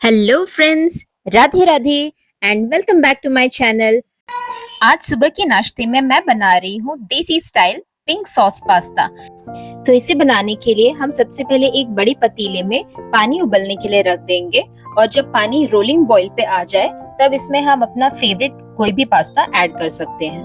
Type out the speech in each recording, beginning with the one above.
Hello friends, Radhe Radhe and welcome back to my channel. आज सुबह के नाश्ते में मैं बना रही हूँ देसी स्टाइल पिंक सॉस पास्ता। तो इसे बनाने के लिए हम सबसे पहले एक बड़ी पतीले में पानी उबलने के लिए रख देंगे और जब पानी रोलिंग बॉईल पे आ जाए तब इसमें हम अपना फेवरेट कोई भी पास्ता ऐड कर सकते हैं।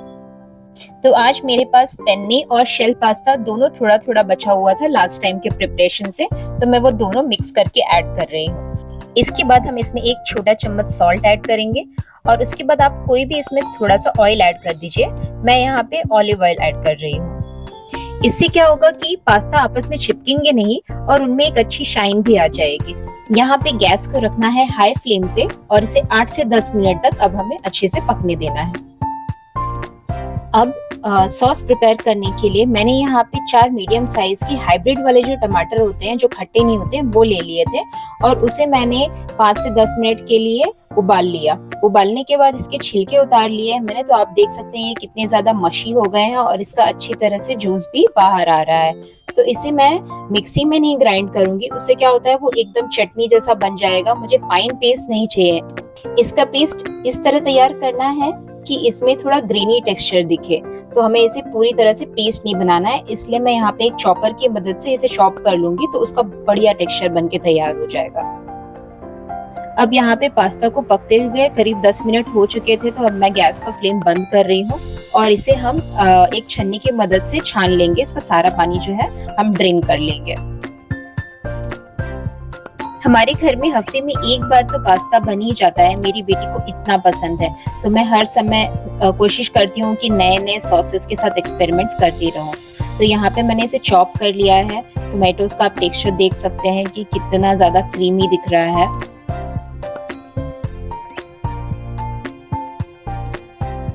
तो आज मेरे पास पेन्ने और शेल पास्ता दोनों थोड़ा थोड़ा बचा हुआ था लास्ट टाइम के प्रिपरेशन से, तो मैं वो दोनों मिक्स करके ऐड कर रही हूँ। इसके बाद हम इसमें एक छोटा चम्मच सॉल्ट ऐड करेंगे और उसके बाद आप कोई भी इसमें थोड़ा सा ऑयल ऐड कर दीजिए। मैं यहाँ पे ऑलिव ऑयल ऐड कर रही हूँ। इससे क्या होगा कि पास्ता आपस में चिपकेंगे नहीं और उनमें एक अच्छी शाइन भी आ जाएगी। यहाँ पे गैस को रखना है हाई फ्लेम पे और इसे 8 से 10 मिनट तक अब हमें अच्छे से पकने देना है। अब सॉस प्रिपेयर करने के लिए मैंने यहाँ पे 4 मीडियम साइज की हाइब्रिड वाले जो टमाटर होते हैं जो खट्टे नहीं होते हैं वो ले लिए थे और उसे मैंने 5 से 10 मिनट के लिए उबाल लिया। उबालने के बाद इसके छिलके उतार लिए मैंने, तो आप देख सकते हैं ये कितने ज्यादा मशी हो गए हैं और इसका अच्छी तरह से जूस भी बाहर आ रहा है। तो इसे मैं मिक्सी में नहीं ग्राइंड करूंगी, उससे क्या होता है वो एकदम चटनी जैसा बन जाएगा। मुझे फाइन पेस्ट नहीं चाहिए। इसका पेस्ट इस तरह तैयार करना है कि इसमें थोड़ा ग्रीनी टेक्सचर दिखे, तो हमें इसे पूरी तरह से पेस्ट नहीं बनाना है, इसलिए मैं यहाँ पे एक चॉपर की मदद से इसे चॉप कर लूंगी तो उसका बढ़िया टेक्सचर बनके तैयार हो जाएगा। अब यहाँ पे पास्ता को पकते हुए करीब 10 मिनट हो चुके थे, तो अब मैं गैस का फ्लेम बंद कर रही हूँ और इसे हम एक छन्नी की मदद से छान लेंगे। इसका सारा पानी जो है हम ड्रेन कर लेंगे। हमारे घर में हफ्ते में एक बार तो पास्ता बन ही जाता है, मेरी बेटी को इतना पसंद है, तो मैं हर समय कोशिश करती हूँ कि नए नए सॉसेस के साथ एक्सपेरिमेंट्स करती रहूं। तो यहाँ पे मैंने इसे चॉप कर लिया है। टोमेटोज का आप टेक्सचर देख सकते हैं कि कितना ज्यादा क्रीमी दिख रहा है।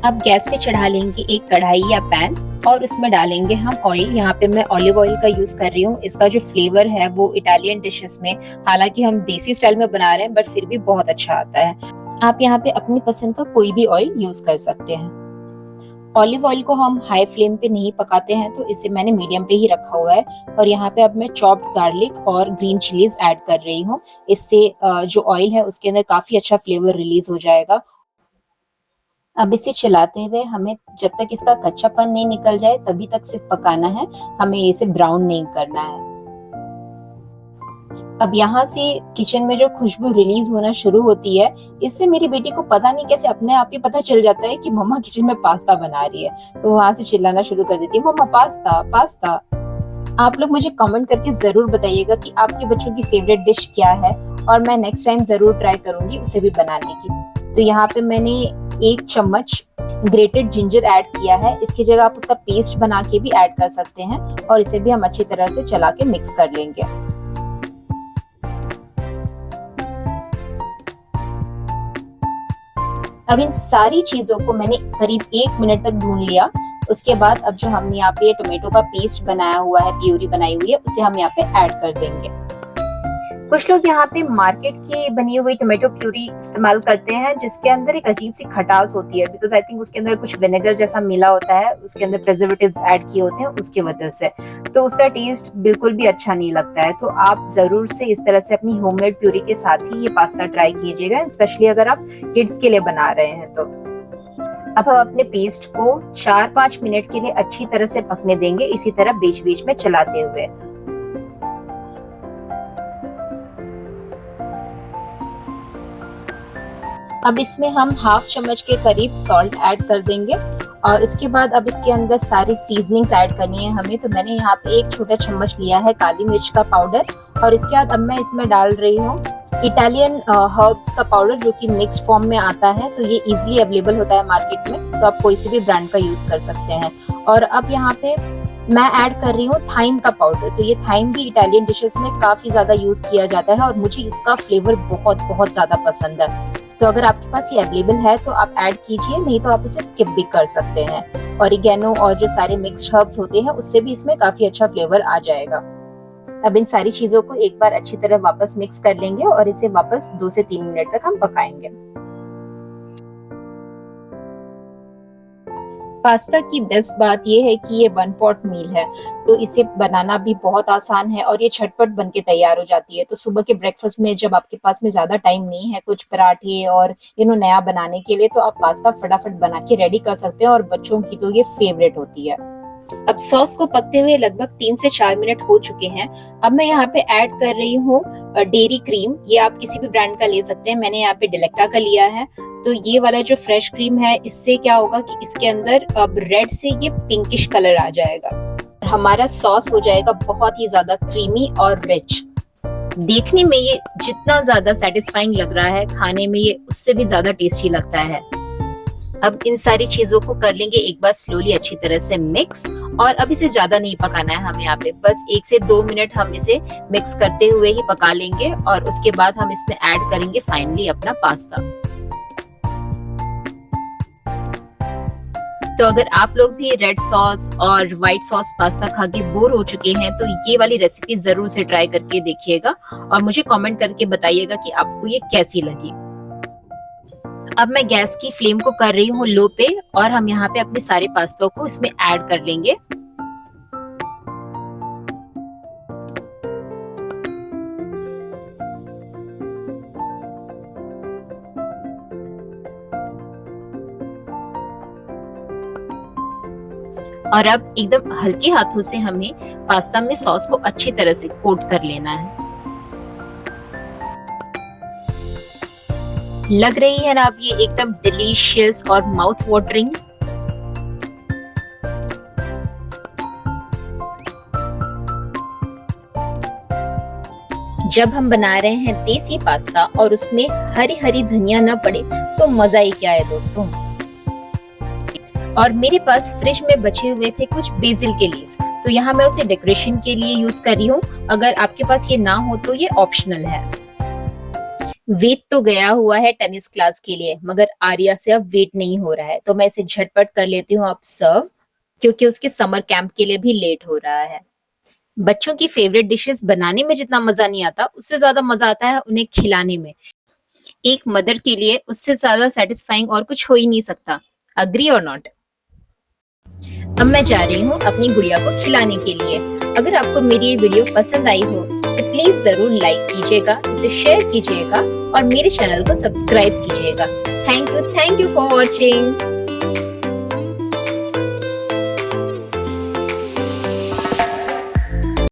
अब गैस पे चढ़ा लेंगे एक कढ़ाई या पैन और उसमें डालेंगे हम ऑयल। यहाँ पे मैं ऑलिव ऑयल का यूज कर रही हूँ। इसका जो फ्लेवर है वो इटालियन डिशेस में, हालांकि हम देसी स्टाइल में बना रहे हैं बट फिर भी बहुत अच्छा आता है। आप यहाँ पे अपनी पसंद का कोई भी ऑयल यूज कर सकते हैं। ऑलिव ऑयल को हम हाई फ्लेम पे नहीं पकाते हैं, तो इसे मैंने मीडियम पे ही रखा हुआ है। और यहाँ पे अब मैं चॉप्ड गार्लिक और ग्रीन चिलीज ऐड कर रही हूँ। इससे जो ऑयल है उसके अंदर काफी अच्छा फ्लेवर रिलीज हो जाएगा। अब इसे चलाते हुए हमें जब तक इसका कच्चापन नहीं निकल जाए तभी तक सिर्फ पकाना है, हमें इसे ब्राउन नहीं करना है। अब यहाँ से किचन में जो खुशबू रिलीज होना शुरू होती है, इससे मेरी बेटी को पता नहीं कैसे अपने आप ही पता चल जाता है कि मम्मा किचन में पास्ता बना रही है। तो वहां से चिल्लाना शुरू कर देती है, मम्मा पास्ता पास्ता। आप लोग मुझे कमेंट करके जरूर बताइएगा कि आपके बच्चों की फेवरेट डिश क्या है और मैं नेक्स्ट टाइम जरूर ट्राई करूंगी उसे भी बनाने की। तो यहाँ पे मैंने 1 चम्मच ग्रेटेड जिंजर ऐड किया है। इसकी जगह आप उसका पेस्ट बना के भी ऐड कर सकते हैं और इसे भी हम अच्छी तरह से चला के मिक्स कर लेंगे। अब इन सारी चीजों को मैंने करीब 1 मिनट तक भून लिया। उसके बाद अब जो हमने यहाँ पे टोमेटो का पेस्ट बनाया हुआ है, प्यूरी बनाई हुई है, उसे हम यहाँ पे ऐड कर देंगे। कुछ लोग यहाँ पे मार्केट की बनी हुई टोमेटो प्यूरी इस्तेमाल करते हैं जिसके अंदर एक अजीब सी खटास होती है, बिकॉज आई थिंक उसके अंदर कुछ विनेगर जैसा मिला होता है, उसके अंदर प्रिजर्वेटिव्स ऐड किए होते हैं उसकी वजह से, तो उसका टेस्ट बिल्कुल भी अच्छा नहीं लगता है। तो आप जरूर से इस तरह से अपनी होममेड प्यूरी के साथ ही ये पास्ता ट्राई कीजिएगा, स्पेशली अगर आप किड्स के लिए बना रहे हैं तो। अब हम अपने पेस्ट को 4-5 मिनट के लिए अच्छी तरह से पकने देंगे, इसी तरह बीच बीच में चलाते हुए। अब इसमें हम हाफ चम्मच के करीब सॉल्ट ऐड कर देंगे और इसके बाद अब इसके अंदर सारी सीजनिंग्स ऐड करनी है हमें। तो मैंने यहाँ पे 1 छोटा चम्मच लिया है काली मिर्च का पाउडर और इसके बाद अब मैं इसमें डाल रही हूँ इटालियन हर्ब्स का पाउडर जो कि मिक्स फॉर्म में आता है, तो ये इजीली अवेलेबल होता है मार्केट में, तो आप कोई से भी ब्रांड का यूज कर सकते हैं। और अब यहाँ पे मैं ऐड कर रही हूँ थाइम का पाउडर। तो ये थाइम भी इटालियन डिशेस में काफी ज्यादा यूज किया जाता है और मुझे इसका फ्लेवर बहुत बहुत ज्यादा पसंद है। तो अगर आपके पास ये अवेलेबल है तो आप ऐड कीजिए, नहीं तो आप इसे स्किप भी कर सकते हैं। ऑरिगेनो और जो सारे मिक्स्ड हर्ब्स होते हैं उससे भी इसमें काफी अच्छा फ्लेवर आ जाएगा। अब इन सारी चीजों को एक बार अच्छी तरह वापस मिक्स कर लेंगे और इसे वापस 2 से 3 मिनट तक हम पकाएंगे। पास्ता की बेस्ट बात ये है कि ये वन पॉट मील है, तो इसे बनाना भी बहुत आसान है और ये झटपट बन के तैयार हो जाती है। तो सुबह के ब्रेकफास्ट में जब आपके पास में ज़्यादा टाइम नहीं है कुछ पराठे और नया बनाने के लिए, तो आप पास्ता फटाफट बना के रेडी कर सकते हैं और बच्चों की तो ये फेवरेट होती है। अब सॉस को पकते हुए लगभग 3 से 4 मिनट हो चुके हैं। अब मैं यहाँ पे ऐड कर रही हूँ डेयरी क्रीम। ये आप किसी भी ब्रांड का ले सकते हैं, मैंने यहाँ पे डिलेक्टा का लिया है। तो ये वाला जो फ्रेश क्रीम है, इससे क्या होगा कि इसके अंदर अब रेड से ये पिंकिश कलर आ जाएगा। हमारा सॉस हो जाएगा बहुत ही ज्यादा क्रीमी और रिच। देखने में ये जितना ज्यादा सेटिस्फाइंग लग रहा है, खाने में ये उससे भी ज्यादा टेस्टी लगता है। अब इन सारी चीजों को कर लेंगे एक बार स्लोली अच्छी तरह से मिक्स। और अब इसे ज्यादा नहीं पकाना है हमें, यहाँ पे बस 1 से 2 मिनट हम इसे मिक्स करते हुए ही पका लेंगे और उसके बाद हम इसमें ऐड करेंगे फाइनली अपना पास्ता। तो अगर आप लोग भी रेड सॉस और व्हाइट सॉस पास्ता खा के बोर हो चुके हैं, तो ये वाली रेसिपी जरूर से ट्राई करके देखिएगा और मुझे कमेंट करके बताइएगा कि आपको ये कैसी लगी। अब मैं गैस की फ्लेम को कर रही हूँ लो पे और हम यहाँ पे अपने सारे पास्ता को इसमें ऐड कर लेंगे। और अब एकदम हल्के हाथों से हमें पास्ता में सॉस को अच्छी तरह से कोट कर लेना है। लग रही है ना अब ये एकदम डिलीशियस और माउथ वाटरिंग। जब हम बना रहे हैं देसी पास्ता और उसमें हरी हरी धनिया ना पड़े तो मजा ही क्या है दोस्तों। और मेरे पास फ्रिज में बचे हुए थे कुछ बेसिल के लीव्स, तो यहाँ मैं उसे डेकोरेशन के लिए यूज कर रही हूँ। अगर आपके पास ये ना हो तो ये ऑप्शनल है। वेट तो गया हुआ है टेनिस क्लास के लिए, मगर आर्या से अब वेट नहीं हो रहा है, तो मैं इसे झटपट कर लेती हूँ अब सर्व, क्योंकि उसके समर कैंप के लिए भी लेट हो रहा है। बच्चों की फेवरेट डिशेस बनाने में जितना मजा नहीं आता, उससे ज्यादा मजा आता है उन्हें खिलाने में। एक मदर के लिए उससे ज्यादा सेटिस्फाइंग और कुछ हो ही नहीं सकता। अग्री और नॉट? अब मैं जा रही हूँ अपनी गुड़िया को खिलाने के लिए। अगर आपको मेरी ये वीडियो पसंद आई हो तो प्लीज जरूर लाइक कीजिएगा, इसे शेयर कीजिएगा और मेरे चैनल को सब्सक्राइब कीजिएगा। Thank you for watching.